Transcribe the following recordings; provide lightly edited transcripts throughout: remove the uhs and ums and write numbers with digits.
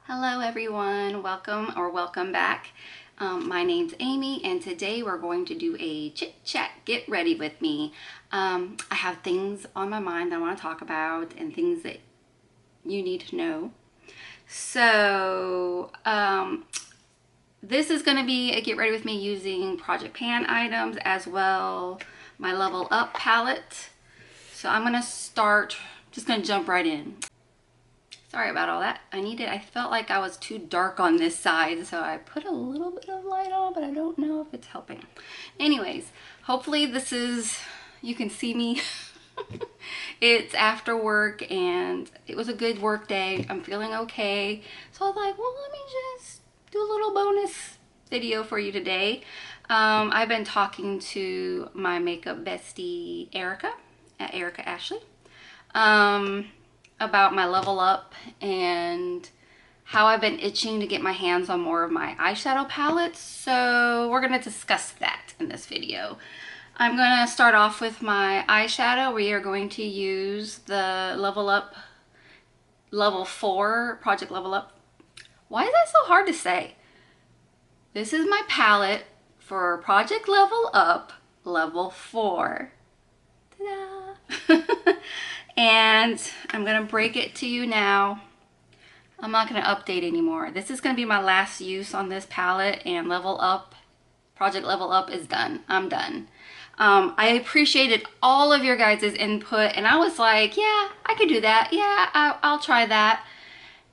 Hello everyone, welcome back. My name's Amy and today we're going to do a chit chat, get ready with me. I have things on my mind that I want to talk about and things that you need to know. So this is going to be a get ready with me using Project Pan items as well my Level Up palette. So I'm going to start, just going to jump right in. Sorry about all that. I felt like I was too dark on this side, so I put a little bit of light on, but I don't know if it's helping. Anyways, hopefully you can see me. It's after work and it was a good work day. I'm feeling okay. So I was like, well, let me just do a little bonus video for you today. I've been talking to my makeup bestie, Erica, at Erica Ashley. About my Level Up and how I've been itching to get my hands on more of my eyeshadow palettes. So we're going to discuss that in this video. I'm going to start off with my eyeshadow. We are going to use the Level Up Level 4, Project Level Up. Why is that so hard to say? This is my palette for Project Level Up Level 4. Ta-da! And I'm going to break it to you now. I'm not going to update anymore. This is going to be my last use on this palette, and Level Up, Project Level Up is done. I'm done. I appreciated all of your guys' input, and I was like, yeah, I could do that. Yeah, I'll try that.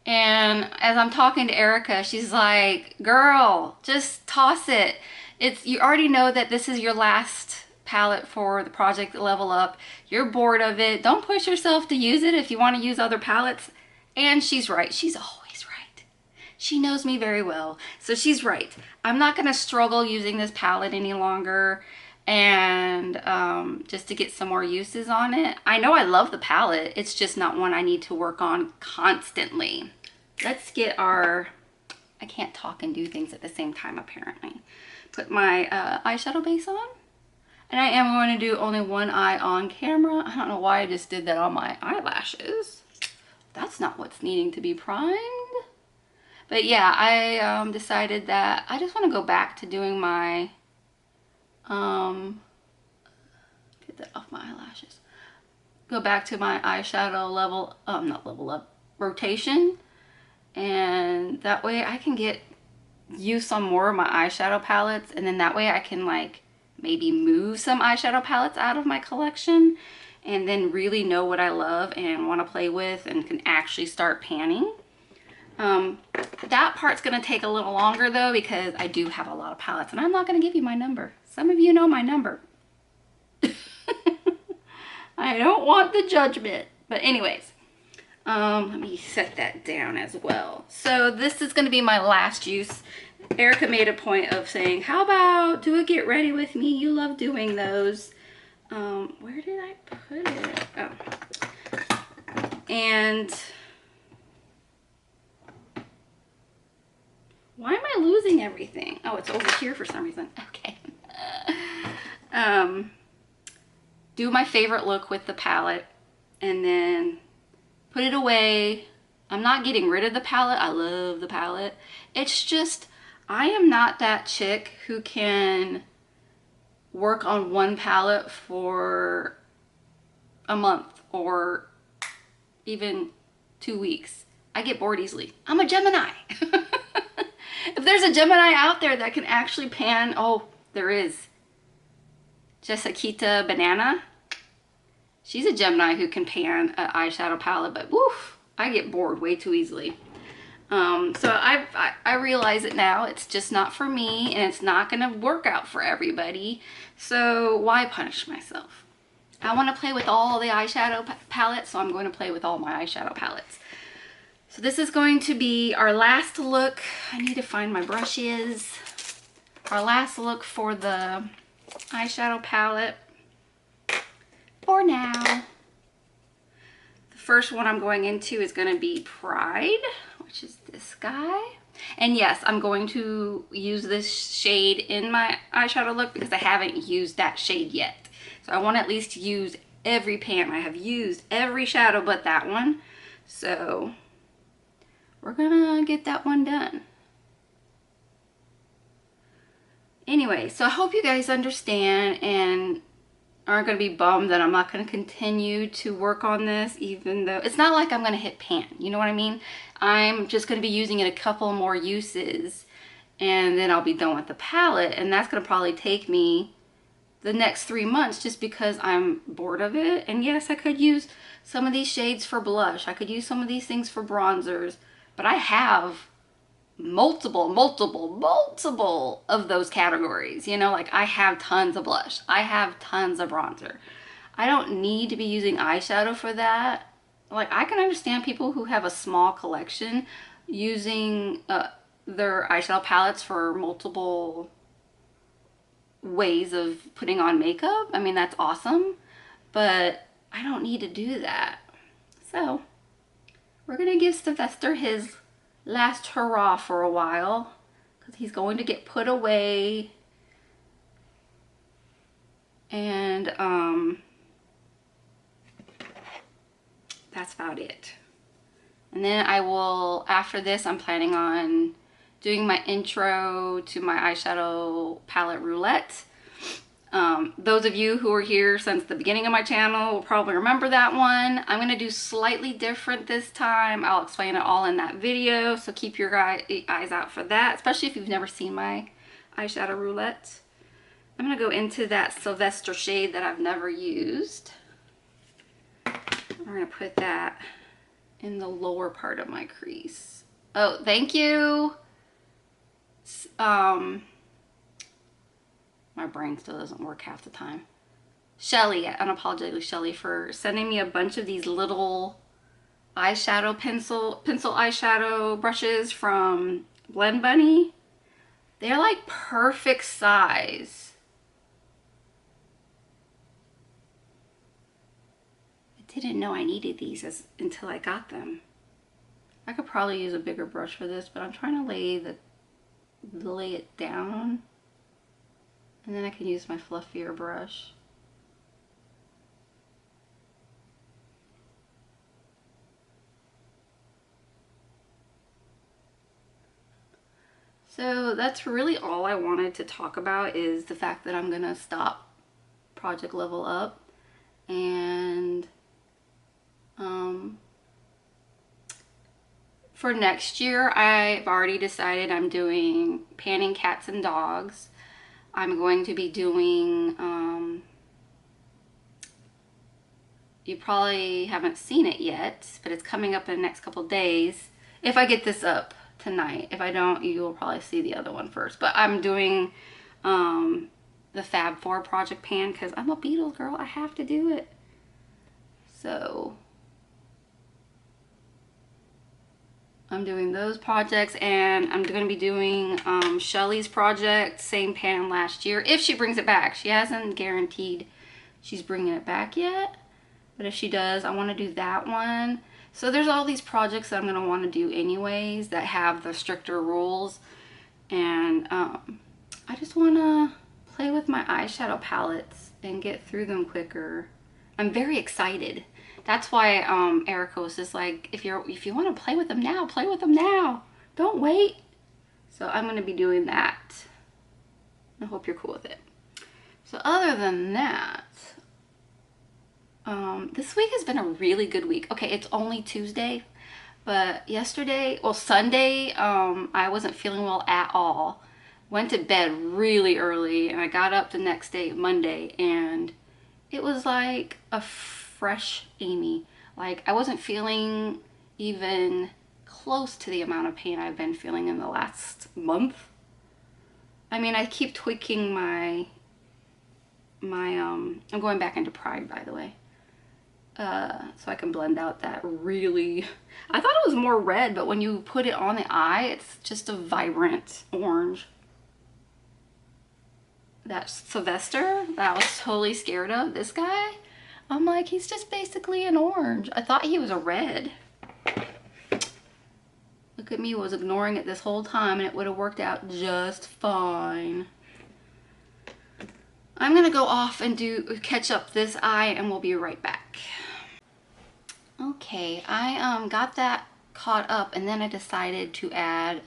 And as I'm talking to Erica, she's like, girl, just toss it. You already know that this is your last palette for the Project Level Up. You're bored of it. Don't push yourself to use it if you want to use other palettes. And she's right. She's always right. She knows me very well. So she's right. I'm not going to struggle using this palette any longer. And just to get some more uses on it. I know I love the palette. It's just not one I need to work on constantly. Let's get I can't talk and do things at the same time apparently. Put my eyeshadow base on. And I am going to do only one eye on camera. I don't know why I just did that on my eyelashes. That's not what's needing to be primed. But yeah, I decided that I just want to go back to doing my, get that off my eyelashes. Go back to my eyeshadow level, not level up, rotation. And that way I can get use on more of my eyeshadow palettes. And then that way I can like, maybe move some eyeshadow palettes out of my collection and then really know what I love and want to play with and can actually start panning. That part's going to take a little longer though because I do have a lot of palettes and I'm not going to give you my number. Some of you know my number. I don't want the judgment. But anyways, let me set that down as well. So this is going to be my last use. Erica made a point of saying, how about do a get ready with me? You love doing those. Where did I put it? Oh. And why am I losing everything? Oh, it's over here for some reason. Okay. Do my favorite look with the palette and then put it away. I'm not getting rid of the palette. I love the palette. It's just, I am not that chick who can work on one palette for a month or even 2 weeks. I get bored easily. I'm a Gemini. If there's a Gemini out there that can actually pan, oh, there is. Jessica Banana. She's a Gemini who can pan an eyeshadow palette, but woof, I get bored way too easily. So I realize it now. It's just not for me and it's not going to work out for everybody. So why punish myself? I want to play with all the eyeshadow palettes, so I'm going to play with all my eyeshadow palettes. So this is going to be our last look. I need to find my brushes. Our last look for the eyeshadow palette for now. The first one I'm going into is going to be Pride, which is this guy. And yes, I'm going to use this shade in my eyeshadow look because I haven't used that shade yet. So I want to at least use every pan. I have used every shadow but that one. So we're gonna get that one done. Anyway, so I hope you guys understand and aren't going to be bummed that I'm not going to continue to work on this, even though it's not like I'm going to hit pan. You know what I mean? I'm just going to be using it a couple more uses and then I'll be done with the palette. And that's going to probably take me the next 3 months just because I'm bored of it. And yes, I could use some of these shades for blush. I could use some of these things for bronzers, but I have multiple of those categories. You know, like I have tons of blush. I have tons of bronzer. I don't need to be using eyeshadow for that. Like I can understand people who have a small collection using their eyeshadow palettes for multiple ways of putting on makeup. I mean, that's awesome, but I don't need to do that. So we're gonna give Sylvester his last hurrah for a while because he's going to get put away, and that's about it. And then I will, after this, I'm planning on doing my intro to my eyeshadow palette roulette. Those of you who are here since the beginning of my channel will probably remember that one. I'm going to do slightly different this time. I'll explain it all in that video, so keep your eyes out for that, especially if you've never seen my eyeshadow roulette. I'm going to go into that Sylvester shade that I've never used. We're going to put that in the lower part of my crease. Oh, thank you. My brain still doesn't work half the time. Shelly, unapologetically Shelly, for sending me a bunch of these little eyeshadow pencil eyeshadow brushes from Blend Bunny. They're like perfect size. I didn't know I needed these until I got them. I could probably use a bigger brush for this, but I'm trying to lay it down. And then I can use my fluffier brush. So that's really all I wanted to talk about, is the fact that I'm gonna stop Project Level Up. And for next year, I've already decided I'm doing Panning Cats and Dogs. I'm going to be doing, you probably haven't seen it yet, but it's coming up in the next couple days. If I get this up tonight. If I don't, you will probably see the other one first. But I'm doing the Fab 4 project pan because I'm a Beatles girl. I have to do it. So I'm doing those projects, and I'm going to be doing Shelly's project, same pan last year, if she brings it back. She hasn't guaranteed she's bringing it back yet, but if she does, I want to do that one. So there's all these projects that I'm going to want to do anyways that have the stricter rules, and I just want to play with my eyeshadow palettes and get through them quicker. I'm very excited. That's why Erica was just like, if you want to play with them now, play with them now. Don't wait. So I'm going to be doing that. I hope you're cool with it. So other than that, this week has been a really good week. Okay, it's only Tuesday, but yesterday, well, Sunday, I wasn't feeling well at all. Went to bed really early, and I got up the next day, Monday, and it was like a fresh Amy. Like, I wasn't feeling even close to the amount of pain I've been feeling in the last month. I mean, I keep tweaking my I'm going back into Pride, by the way. So I can blend out that really, I thought it was more red, but when you put it on the eye, it's just a vibrant orange. That Sylvester that I was totally scared of, this guy, I'm like, he's just basically an orange. I thought he was a red. Look at me, was ignoring it this whole time, and it would have worked out just fine. I'm gonna go off and catch up this eye, and we'll be right back. Okay, I got that caught up, and then I decided to add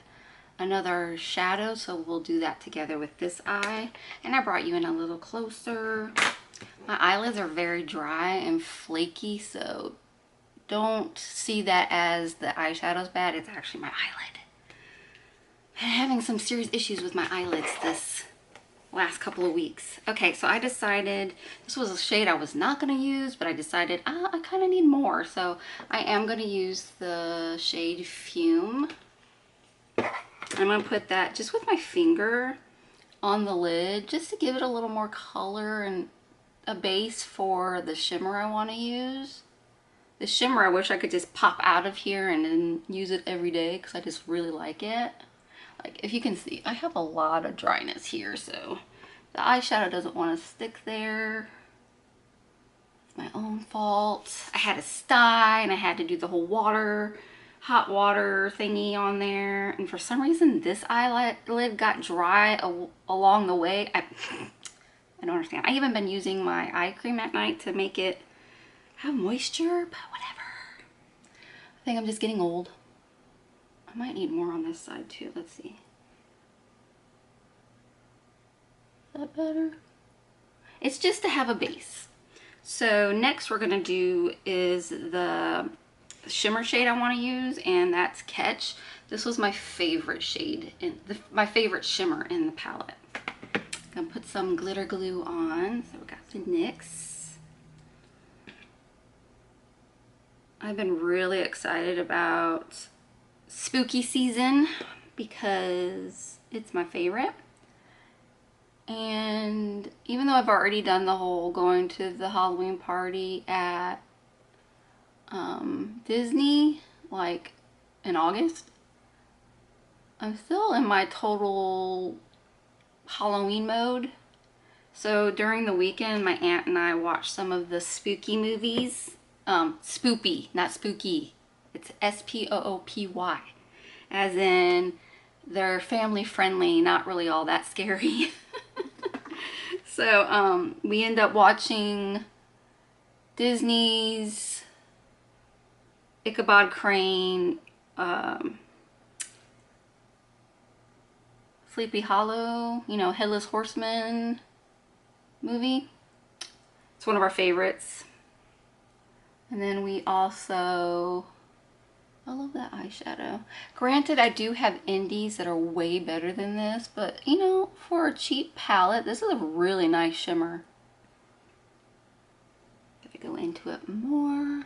another shadow, so we'll do that together with this eye. And I brought you in a little closer. My eyelids are very dry and flaky, so don't see that as the eyeshadow's bad. It's actually my eyelid. I'm having some serious issues with my eyelids this last couple of weeks. Okay, so I decided, this was a shade I was not going to use, but I decided I kind of need more, so I am going to use the shade Fume. I'm going to put that just with my finger on the lid, just to give it a little more color and a base for the shimmer I want to use. The shimmer I wish I could just pop out of here and then use it every day, because I just really like it. Like, if you can see, I have a lot of dryness here, so the eyeshadow doesn't want to stick there. It's my own fault. I had a sty and I had to do the whole hot water thingy on there. And for some reason, this eyelid got dry along the way. I don't understand. I even been using my eye cream at night to make it have moisture, but whatever. I think I'm just getting old. I might need more on this side too. Let's see. Is that better? It's just to have a base. So next we're gonna do is the shimmer shade I want to use, and that's Catch. This was my favorite shade, my favorite shimmer in the palette. I'm gonna put some glitter glue on. So we got the NYX. I've been really excited about spooky season because it's my favorite. And even though I've already done the whole going to the Halloween party at Disney, like in August, I'm still in my total Halloween mode. So during the weekend, my aunt and I watched some of the spooky movies. Spoopy, not spooky. It's S-P-O-O-P-Y. As in, they're family friendly, not really all that scary. So we end up watching Disney's Ichabod Crane, Sleepy Hollow, you know, Headless Horseman movie. It's one of our favorites. And then we also, I love that eyeshadow. Granted, I do have indies that are way better than this, but you know, for a cheap palette, this is a really nice shimmer. Gotta go into it more.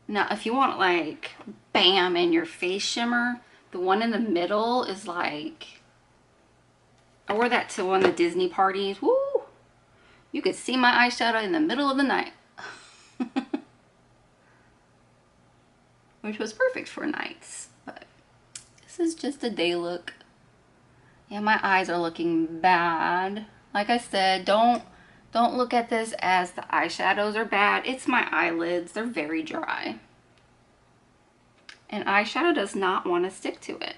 Now, if you want like bam in your face shimmer, the one in the middle is like, I wore that to one of the Disney parties. Woo! You could see my eyeshadow in the middle of the night. Which was perfect for nights, but this is just a day look. Yeah, my eyes are looking bad. Like I said, don't look at this as the eyeshadows are bad. It's my eyelids. They're very dry. And eyeshadow does not want to stick to it.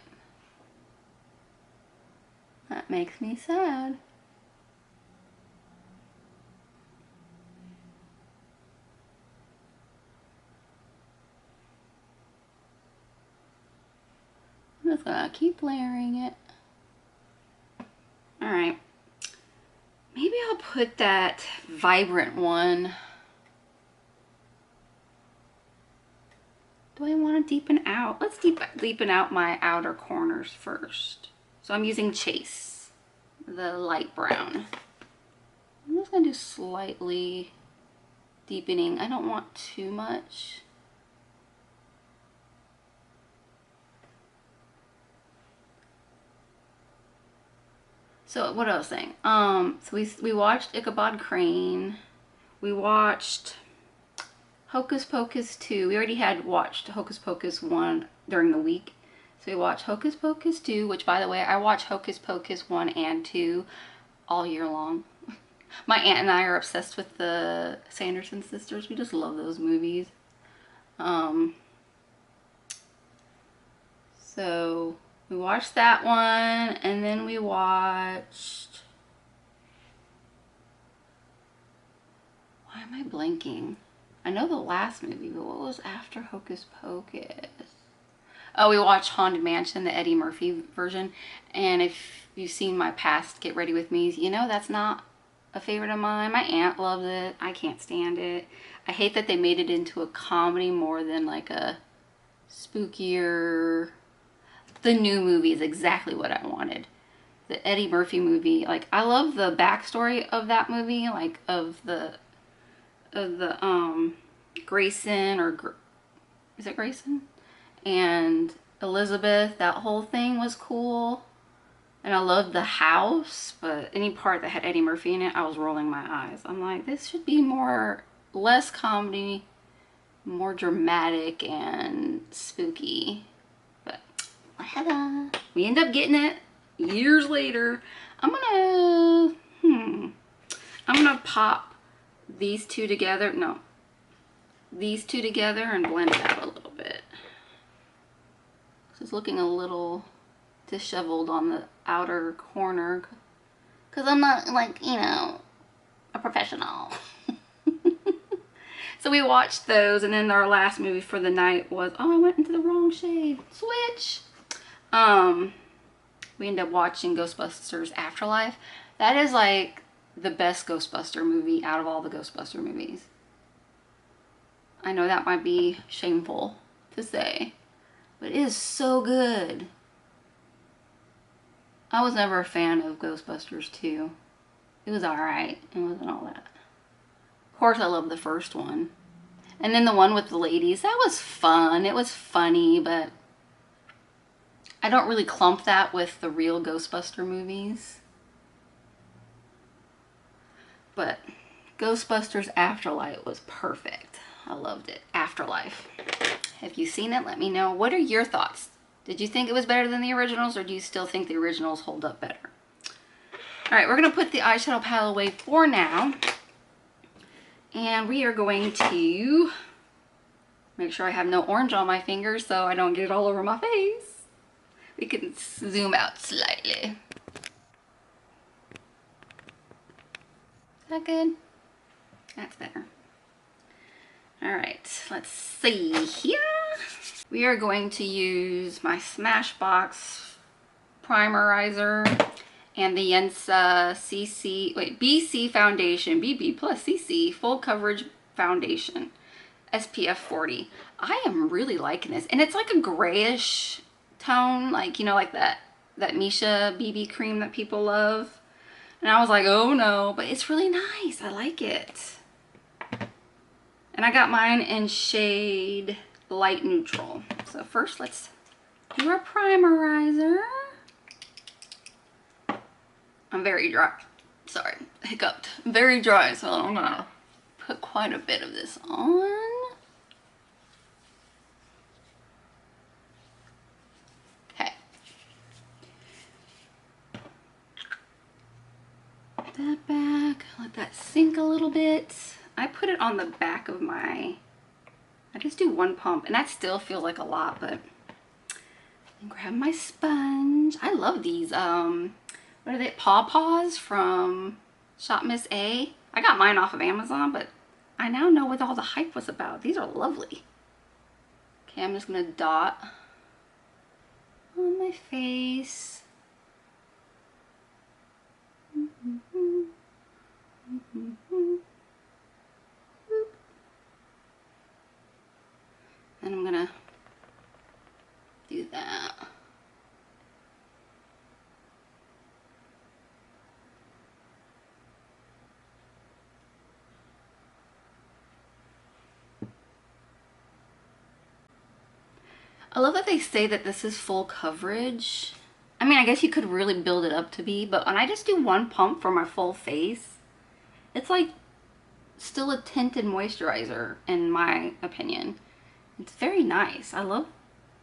That makes me sad. I'm just gonna keep layering it. All right. Maybe I'll put that vibrant one. Do I want to deepen out? Let's deepen out my outer corners first. So I'm using Chase, the light brown. I'm just gonna do slightly deepening. I don't want too much. So what I was saying, so we watched Ichabod Crane. We watched Hocus Pocus 2. We already had watched Hocus Pocus 1 during the week. So we watched Hocus Pocus 2, which by the way, I watch Hocus Pocus 1 and 2 all year long. My aunt and I are obsessed with the Sanderson sisters. We just love those movies. So we watched that one, and then we watched, why am I blanking? I know the last movie, but what was after Hocus Pocus? Oh, we watched Haunted Mansion, the Eddie Murphy version. And if you've seen my past Get Ready With Me, you know that's not a favorite of mine. My aunt loves it. I can't stand it. I hate that they made it into a comedy more than like a spookier. The new movie is exactly what I wanted. The Eddie Murphy movie, like I love the backstory of that movie, like of the Grayson, or is it Grayson? And Elizabeth, that whole thing was cool. And I loved the house, but any part that had Eddie Murphy in it, I was rolling my eyes. I'm like, this should be less comedy, more dramatic and spooky. But we end up getting it years later. I'm gonna pop these two together. No, these two together and blend it out a little bit. It's looking a little disheveled on the outer corner because I'm not like, you know, a professional. So we watched those, and then our last movie for the night was, oh, I went into the wrong shade. Switch. We ended up watching Ghostbusters Afterlife. That is like the best Ghostbuster movie out of all the Ghostbuster movies. I know that might be shameful to say, but it is so good. I was never a fan of Ghostbusters 2. It was alright. It wasn't all that. Of course, I love the first one. And then the one with the ladies, that was fun. It was funny, but I don't really clump that with the real Ghostbuster movies. But Ghostbusters Afterlife was perfect. I loved it. Afterlife. Have you seen it? Let me know. What are your thoughts? Did you think it was better than the originals, or do you still think the originals hold up better? Alright, we're going to put the eyeshadow palette away for now. And we are going to make sure I have no orange on my fingers so I don't get it all over my face. We can zoom out slightly. Is that good? That's better. Alright, let's see here. We are going to use my Smashbox primerizer and the Yensa BC Foundation, BB plus CC Full Coverage Foundation, SPF 40. I am really liking this. And it's like a grayish tone, like, you know, like that Misha BB cream that people love. And I was like, oh no, but it's really nice. I like it. And I got mine in shade light neutral. So first let's do our primerizer. I'm very dry. Sorry, hiccuped. Very dry, so I'm gonna put quite a bit of this on. Okay. Put that back. Let that sink a little bit. I put it on the back of my... I just do one pump, and that still feels like a lot, but... And grab my sponge. I love these. What are they? Paw Paws from Shop Miss A. I got mine off of Amazon, but I now know what all the hype was about. These are lovely. Okay, I'm just gonna dot on my face. And I'm gonna do that. I love that they say that this is full coverage. I mean, I guess you could really build it up to be, but when I just do one pump for my full face, it's like still a tinted moisturizer in my opinion. It's very nice. I love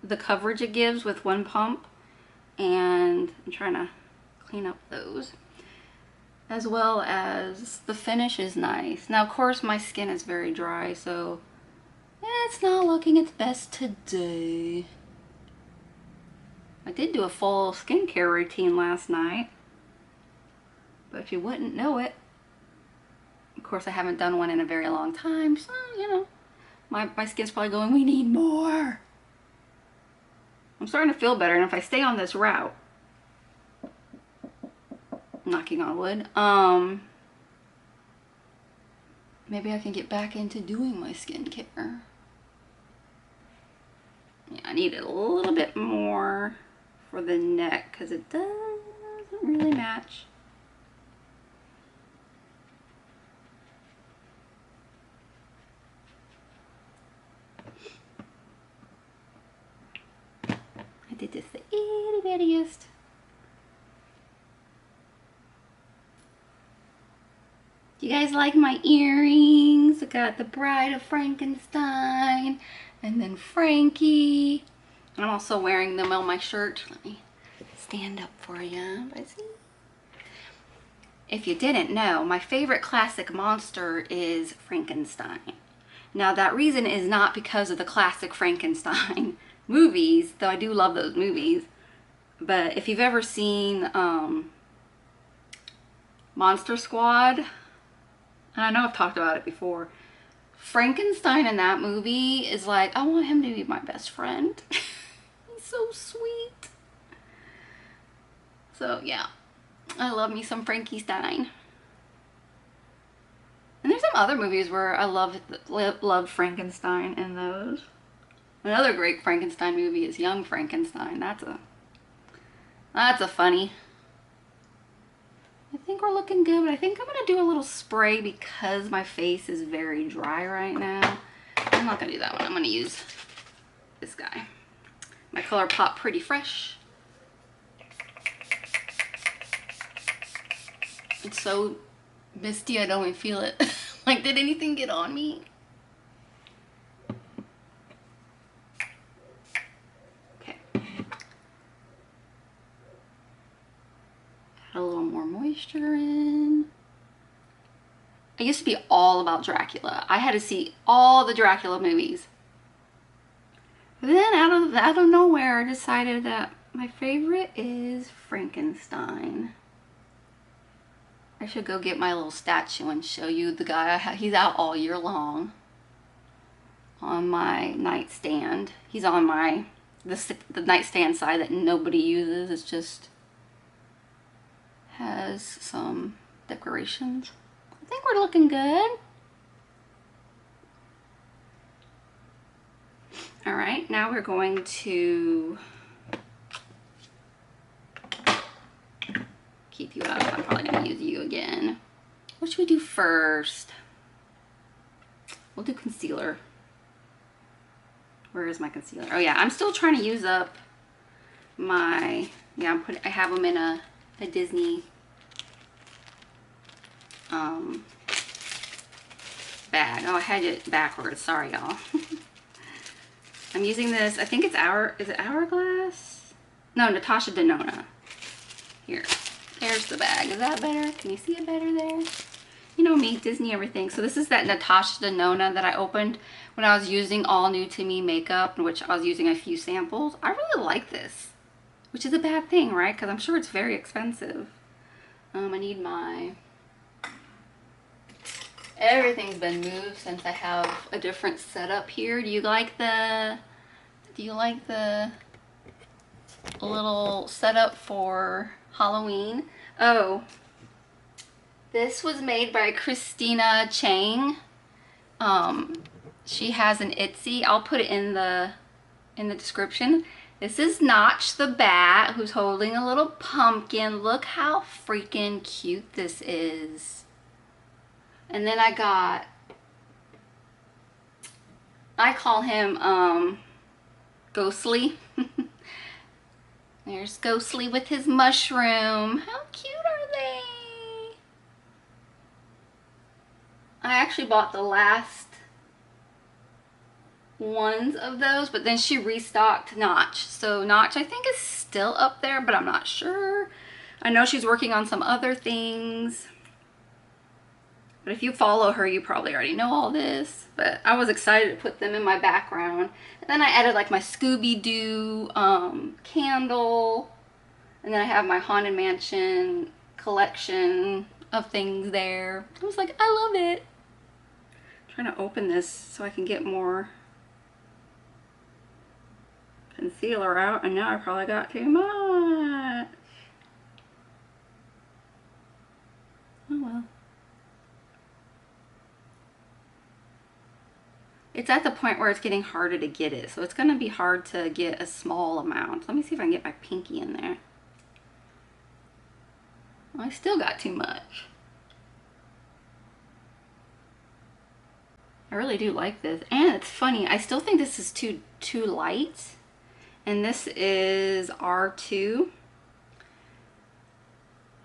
the coverage it gives with one pump, and I'm trying to clean up those. As well as the finish is nice. Now, of course, my skin is very dry, so it's not looking its best today. I did do a full skincare routine last night, but if you wouldn't know it, of course I haven't done one in a very long time, so, you know, My skin's probably going, we need more. I'm starting to feel better, and if I stay on this route, knocking on wood, maybe I can get back into doing my skincare. Yeah, I need it a little bit more for the neck because it doesn't really match. I did this the itty bittiest. Do you guys like my earrings? I got the Bride of Frankenstein and then Frankie. I'm also wearing them on my shirt. Let me stand up for you. If you didn't know, my favorite classic monster is Frankenstein. Now that reason is not because of the classic Frankenstein movies, though I do love those movies. But if you've ever seen Monster Squad, and I know I've talked about it before, Frankenstein in that movie is like, I want him to be my best friend. He's so sweet. So yeah, I love me some Frankenstein. And there's some other movies where I love Frankenstein in those. Another great Frankenstein movie is Young Frankenstein. That's a funny. I think we're looking good, but I think I'm gonna do a little spray because my face is very dry right now. I'm not gonna do that one. I'm gonna use this guy. My ColourPop Pretty Fresh. It's so misty, I don't even feel it. Like, did anything get on me? Okay. Add a little more moisture in. I used to be all about Dracula. I had to see all the Dracula movies. But then out of nowhere, I decided that my favorite is Frankenstein. I should go get my little statue and show you the guy. He's out all year long on my nightstand. He's on the nightstand side that nobody uses. It's just has some decorations. I think we're looking good. All right, now we're going to keep you out. I'm probably gonna use you again. What should we do first? We'll do concealer. Where is my concealer? Oh yeah, I'm still trying to use up my, I have them in a Disney bag. Oh, I had it backwards. Sorry, y'all. I'm using this. I think it's is it Hourglass? No, Natasha Denona. Here, there's the bag. Is that better? Can you see it better there? You know me, Disney everything. So this is that Natasha Denona that I opened when I was using All New to Me makeup, in which I was using a few samples. I really like this, which is a bad thing, right? Because I'm sure it's very expensive. I need my... Everything's been moved since I have a different setup here. Do you like the little setup for Halloween? Oh, this was made by Christina Chang. She has an Etsy. I'll put it in the description. This is Notch the Bat, who's holding a little pumpkin. Look how freaking cute this is. And then I call him Ghostly. There's Ghostly with his mushroom. How cute are they? I actually bought the last ones of those, but then she restocked Notch. So Notch, I think, is still up there, but I'm not sure. I know she's working on some other things. But if you follow her, you probably already know all this. But I was excited to put them in my background. And then I added like my Scooby-Doo candle. And then I have my Haunted Mansion collection of things there. I was like, I love it. trying to open this so I can get more concealer out, and now I probably got too much. Oh well. It's at the point where it's getting harder to get it, so it's going to be hard to get a small amount. Let me see if I can get my pinky in there. Well, I still got too much. I really do like this. And it's funny, I still think this is too light. And this is R2.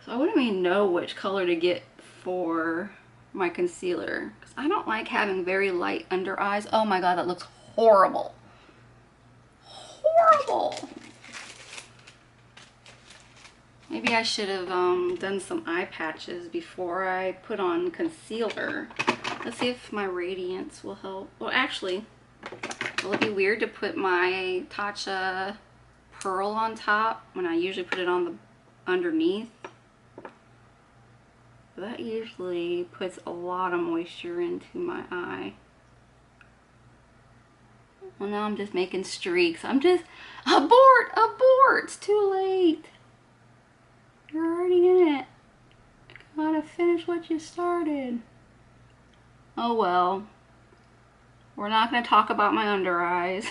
So I wouldn't even know which color to get for my concealer, because I don't like having very light under eyes. Oh my god, that looks horrible. Horrible. Maybe I should have done some eye patches before I put on concealer. Let's see if my radiance will help. Well, actually, will it be weird to put my Tatcha Pearl on top when I usually put it on the underneath? That usually puts a lot of moisture into my eye. Well, now I'm just making streaks. I'm just, abort, abort, it's too late. You're already in it. You gotta finish what you started. Oh well. We're not gonna talk about my under eyes.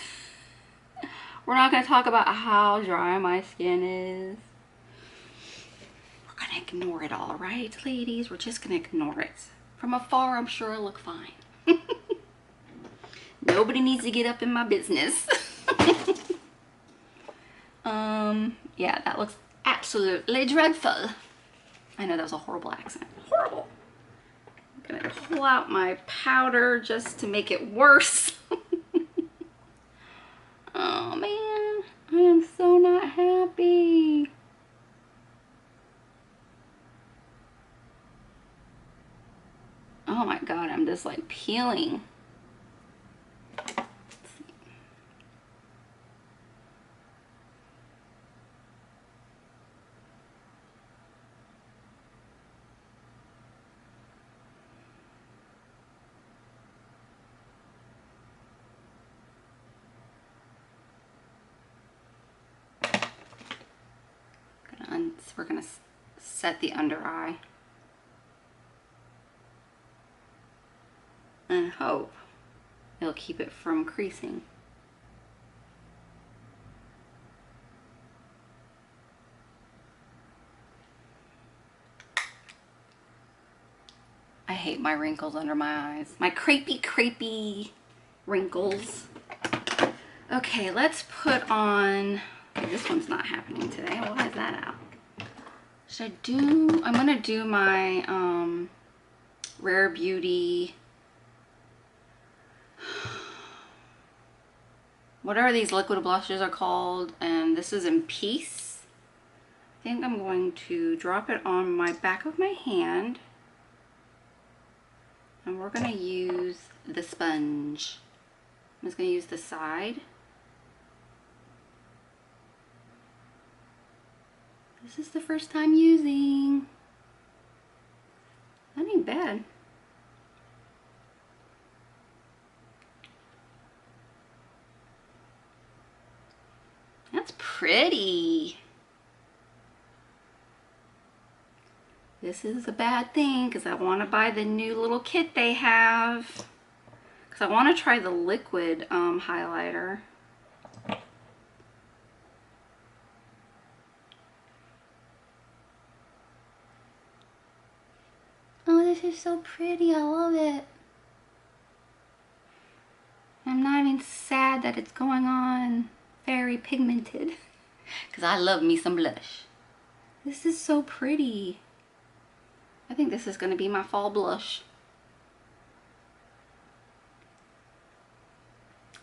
We're not gonna talk about how dry my skin is. We're gonna ignore it all, right, ladies? We're just gonna ignore it. From afar, I'm sure I look fine. Nobody needs to get up in my business. Yeah, that looks absolutely dreadful. I know that was a horrible accent. Horrible. I'm gonna pull out my powder just to make it worse. Oh man, I am so not happy. Oh my god, I'm just like peeling. We're gonna set the under eye and hope it'll keep it from creasing. I hate my wrinkles under my eyes. My crepey wrinkles. Okay, let's put on, this one's not happening today. Why is that out? Should I do, I'm gonna do my Rare Beauty, whatever these liquid blushes are called, and this is in Peace. I think I'm going to drop it on my back of my hand, and we're gonna use the sponge. I'm just gonna use the side. This is the first time using. That ain't bad. That's pretty. This is a bad thing because I want to buy the new little kit they have. Because I want to try the liquid highlighter. Oh, this is so pretty. I love it. I'm not even sad that it's going on very pigmented. Because I love me some blush. This is so pretty. I think this is going to be my fall blush.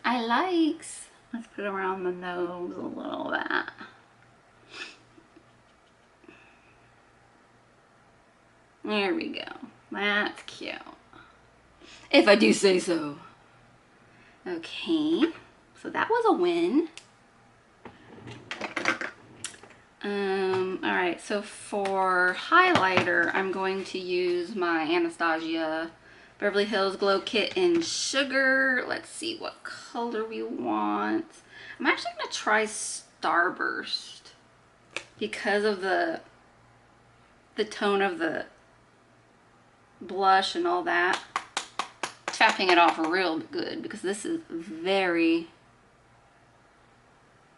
I likes. Let's put it around the nose a little bit. There we go. That's cute. If I do say so. Okay. So that was a win. Alright, so for highlighter, I'm going to use my Anastasia Beverly Hills Glow Kit in Sugar. Let's see what color we want. I'm actually going to try Starburst because of the tone of the blush and all that. Tapping it off real good because this is very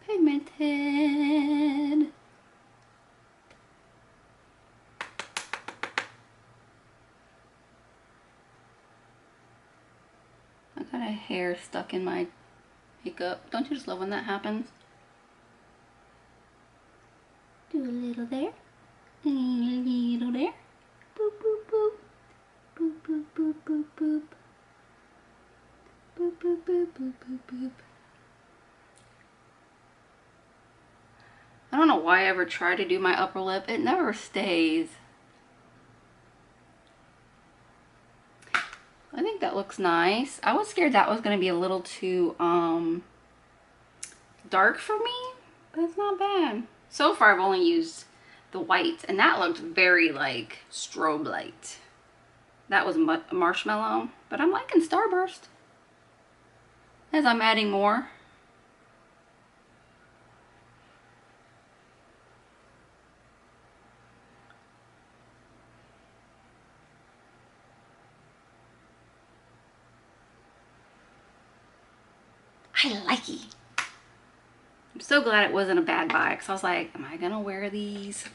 pigmented. I got a hair stuck in my makeup. Don't you just love when that happens? Do a little there, a little there. Boop, boop, boop. Boop, boop, boop, boop, boop. Boop, boop, boop, boop, boop, boop. I don't know why I ever try to do my upper lip. It never stays. I think that looks nice. I was scared that was going to be a little too dark for me, but it's not bad. So far I've only used the white, and that looked very like strobe light. That was marshmallow, but I'm liking Starburst as I'm adding more. I like it. I'm so glad it wasn't a bad buy because I was like, am I gonna wear these?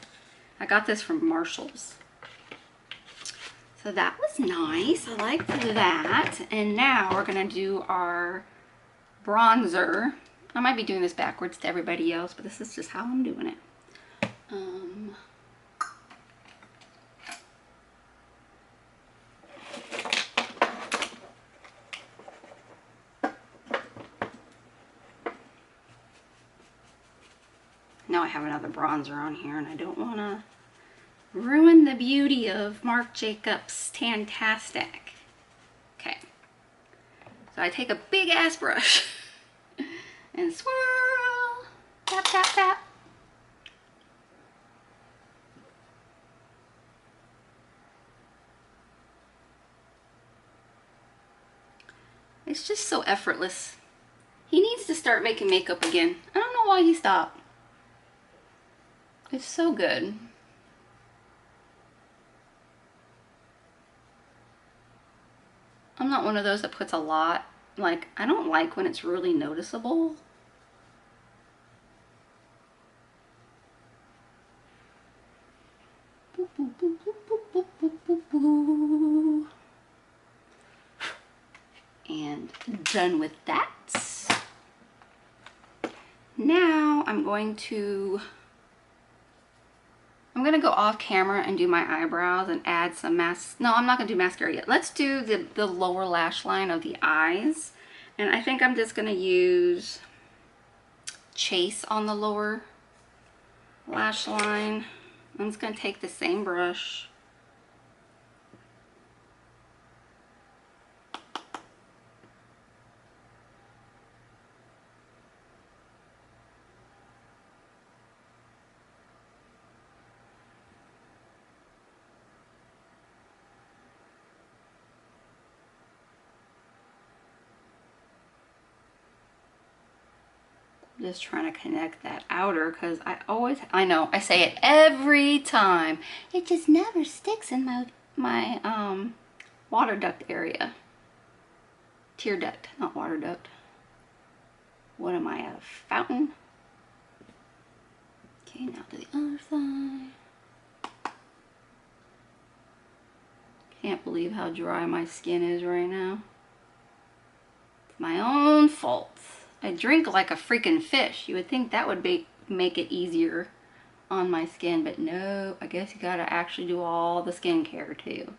I got this from Marshall's. So that was nice. I liked that. And now we're gonna do our bronzer. I might be doing this backwards to everybody else, but this is just how I'm doing it. Now I have another bronzer on here and I don't want to ruin the beauty of Marc Jacobs Tantastic. Okay, so I take a big ass brush and swirl, tap, tap, tap. It's just so effortless. He needs to start making makeup again. I don't know why he stopped. It's so good. I'm not one of those that puts a lot. Like, I don't like when it's really noticeable. Boop, boop, boop, boop, boop, boop, boop, boop. And done with that. Now I'm going to go off camera and do my eyebrows and add some no, I'm not gonna do mascara yet. Let's do the lower lash line of the eyes. And I think I'm just gonna use Chase on the lower lash line. I'm just gonna take the same brush. Just trying to connect that outer because I know I say it every time, it just never sticks in my water duct area. Tear duct, not water duct. What am I, a fountain? Okay, now to the other side. Can't believe how dry my skin is right now. It's my own fault. I drink like a freaking fish. You would think that would make it easier on my skin, but no, I guess you gotta actually do all the skincare too.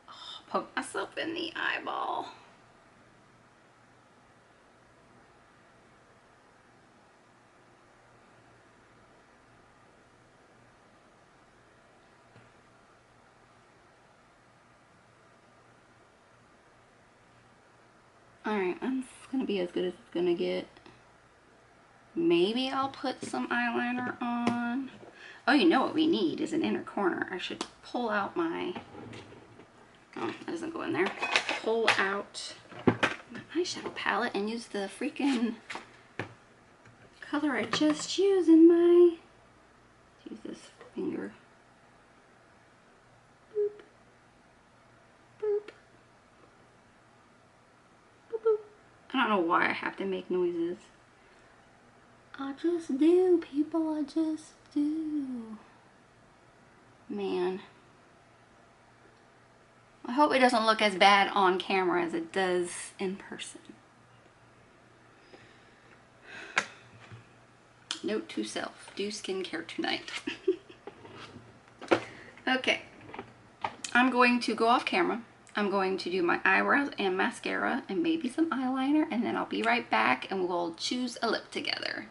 Oh, poke myself in the eyeball. Alright, I'm gonna be as good as it's gonna get. Maybe I'll put some eyeliner on. Oh, you know what we need is an inner corner. I should pull out my Oh, that doesn't go in there. Pull out my eyeshadow palette and use the freaking color I just used in my... Use this finger. Boop. Boop. Boop, boop. I don't know why I have to make noises. I just do, people, I just do. Man. I hope it doesn't look as bad on camera as it does in person. Note to self, do skincare tonight. Okay, I'm going to go off camera. I'm going to do my eyebrows and mascara and maybe some eyeliner, and then I'll be right back and we'll choose a lip together.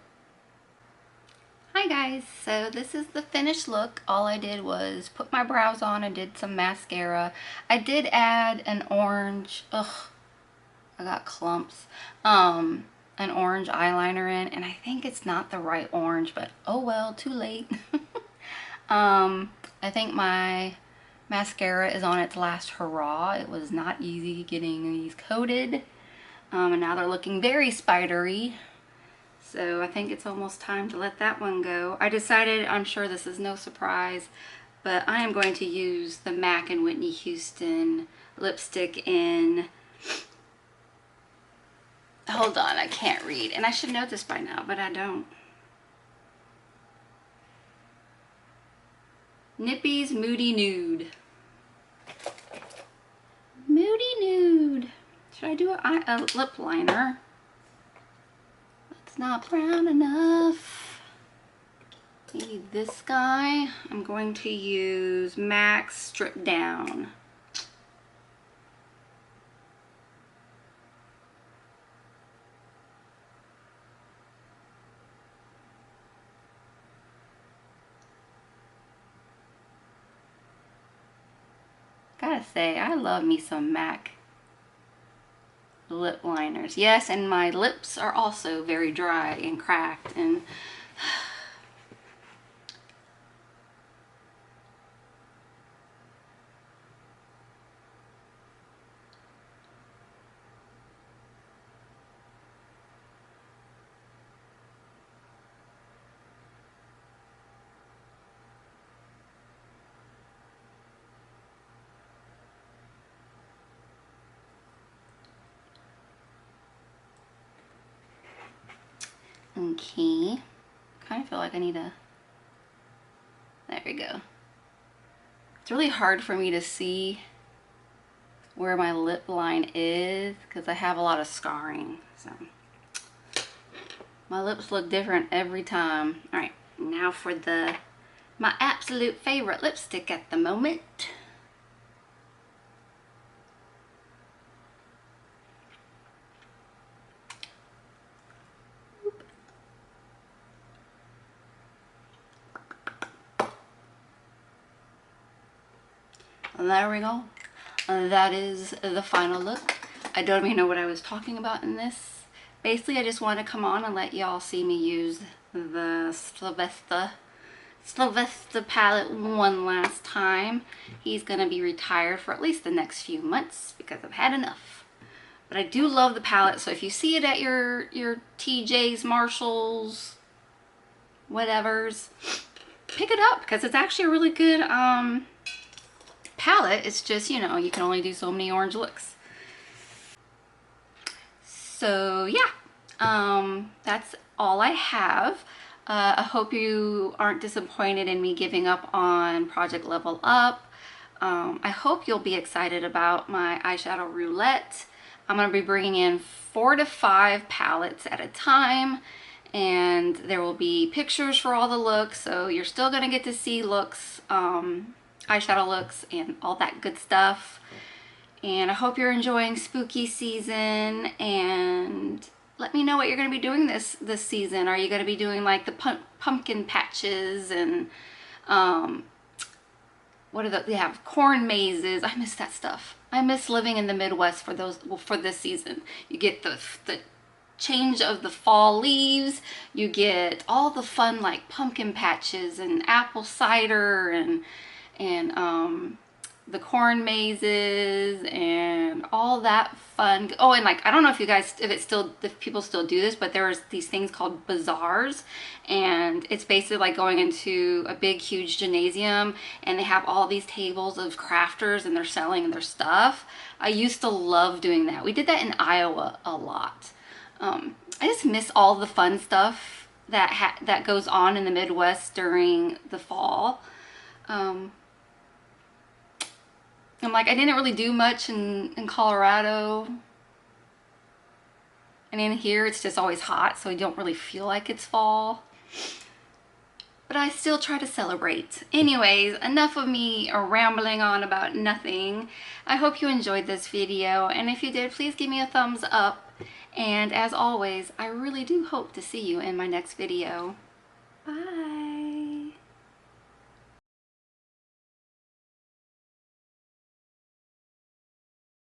Hi guys, so this is the finished look. All I did was put my brows on and did some mascara. I did add an orange, I got clumps, an orange eyeliner in, and I think it's not the right orange, but oh well, too late. I think my mascara is on its last hurrah. It was not easy getting these coated, and now they're looking very spidery. So I think it's almost time to let that one go. I decided, I'm sure this is no surprise, but I am going to use the MAC and Whitney Houston lipstick in, hold on, I can't read. And I should know this by now, but I don't. Nippy's Moody Nude. Moody Nude. Should I do a lip liner? It's not brown enough. Maybe this guy. I'm going to use MAC Strip Down. Gotta say, I love me some MAC lip liners. Yes, and my lips are also very dry and cracked, and okay. Kind of feel like I need a, there we go. It's really hard for me to see where my lip line is because I have a lot of scarring, so my lips look different every time. All right, now for my absolute favorite lipstick at the moment. There we go. That is the final look. I don't even know what I was talking about in this. Basically, I just want to come on and let y'all see me use the Sylvester palette one last time. He's going to be retired for at least the next few months because I've had enough. But I do love the palette, so if you see it at your TJ's, Marshalls, whatevers, pick it up because it's actually a really good palette. It's just, you know, you can only do so many orange looks. So yeah, that's all I have. I hope you aren't disappointed in me giving up on Project Level Up. I hope you'll be excited about my eyeshadow roulette. I'm going to be bringing in 4 to 5 palettes at a time, and there will be pictures for all the looks, so you're still going to get to see looks, eyeshadow looks and all that good stuff. And I hope you're enjoying spooky season, and let me know what you're going to be doing this season. Are you going to be doing like the pumpkin patches and what are they have corn mazes? I miss that stuff. I miss living in the Midwest for those, well, for this season. You get the change of the fall leaves, you get all the fun like pumpkin patches and apple cider and the corn mazes and all that fun. Oh, and like, I don't know if you guys, if people still do this, but there's these things called bazaars, and it's basically like going into a big, huge gymnasium, and they have all these tables of crafters, and they're selling their stuff. I used to love doing that. We did that in Iowa a lot. I just miss all the fun stuff that goes on in the Midwest during the fall. I'm like, I didn't really do much in Colorado. And in here, it's just always hot, so I don't really feel like it's fall. But I still try to celebrate. Anyways, enough of me rambling on about nothing. I hope you enjoyed this video, and if you did, please give me a thumbs up. And as always, I really do hope to see you in my next video. Bye!